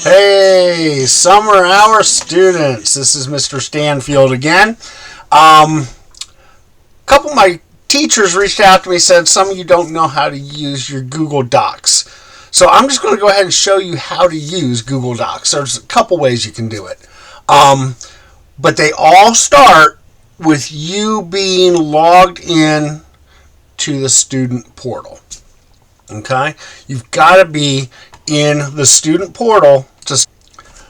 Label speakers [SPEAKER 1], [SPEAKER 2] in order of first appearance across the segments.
[SPEAKER 1] Hey, summer hour students. This is Mr. Stanfield again. A couple of my teachers reached out to me and said some of you don't know how to use your Google Docs. So I'm just going to go ahead and show you how to use Google Docs. There's a couple ways you can do it. But they all start with you being logged in to the student portal. Okay? You've got to be in the student portal.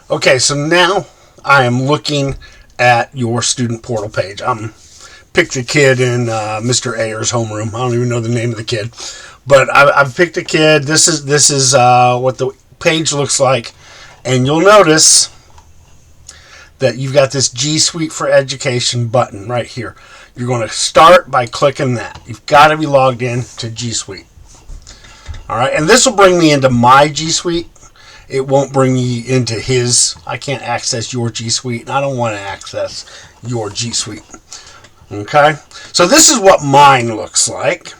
[SPEAKER 1] Okay, so now I am looking at your student portal page. Picked a kid in Mr. Ayer's homeroom. I don't even know the name of the kid, but I've picked a kid. This is what the page looks like, and you'll notice that you've got this G Suite for Education button right here. You're going to start by clicking that. You've got to be logged in to G Suite. All right, and this will bring me into my G Suite. It won't bring me into his. I can't access your G Suite, and I don't want to access your G Suite. Okay, so this is what mine looks like.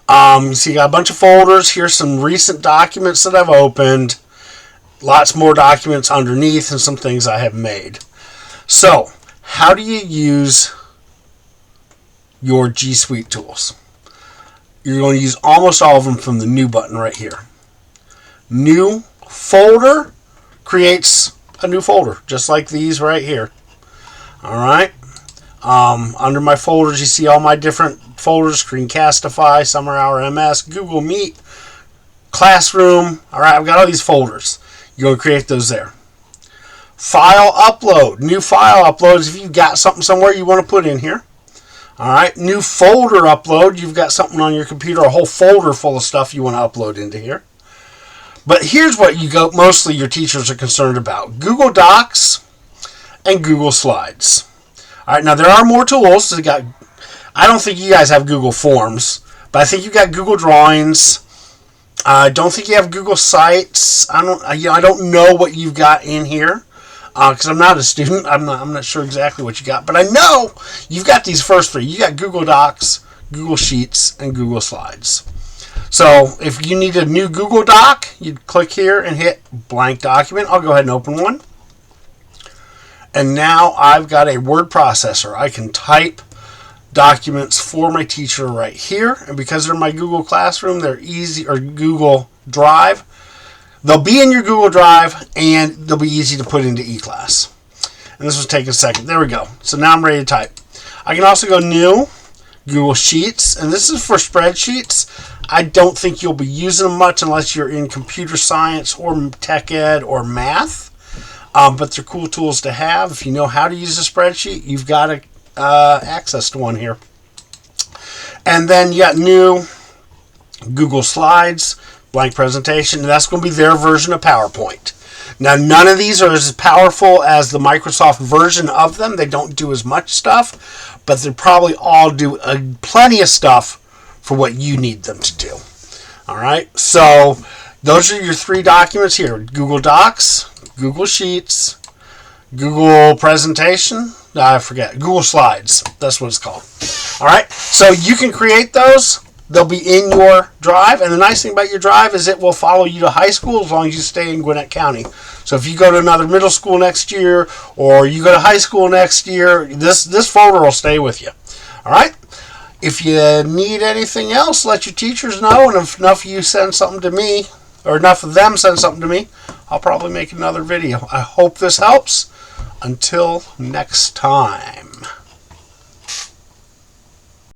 [SPEAKER 1] You see, I got a bunch of folders. Here's some recent documents that I've opened. Lots more documents underneath and some things I have made. So, how do you use your G Suite tools? You're going to use almost all of them from the new button right here. New folder creates a new folder, just like these right here. All right. Under my folders, you see all my different folders: Screencastify, Summer Hour MS, Google Meet, Classroom. All right, I've got all these folders. You're going to create those there. File upload. New file uploads if you've got something somewhere you want to put in here. All right. New folder upload. You've got something on your computer, a whole folder full of stuff you want to upload into here. But here's what mostly your teachers are concerned about: Google Docs and Google Slides. All right, now there are more tools. I don't think you guys have Google Forms, but I think you got Google Drawings. I don't think you have Google Sites. I don't know what you've got in here because I'm not a student. I'm not sure exactly what you got, but I know you've got these first three. You got Google Docs, Google Sheets, and Google Slides. So if you need a new Google Doc, you'd click here and hit blank document. I'll go ahead and open one. And now I've got a word processor. I can type documents for my teacher right here. And because they're my Google Classroom, they're easy, or Google Drive. They'll be in your Google Drive and they'll be easy to put into eClass. And this will take a second. There we go. So now I'm ready to type. I can also go new, Google Sheets, and this is for spreadsheets. I don't think you'll be using them much unless you're in computer science or tech ed or math. But they're cool tools to have. If you know how to use a spreadsheet, you've got access to one here. And then you got new Google Slides, blank presentation, and that's going to be their version of PowerPoint. Now, none of these are as powerful as the Microsoft version of them. They don't do as much stuff, but they probably all do plenty of stuff for what you need them to do. All right, so those are your three documents here: Google Docs, Google Sheets, Google Presentation. Google Slides. That's what it's called. All right, so you can create those. They'll be in your drive, and the nice thing about your drive is it will follow you to high school as long as you stay in Gwinnett County. So if you go to another middle school next year, or you go to high school next year, this folder will stay with you. All right. If you need anything else, let your teachers know, and if enough of you send something to me, or enough of them send something to me, I'll probably make another video. I hope this helps. Until next time.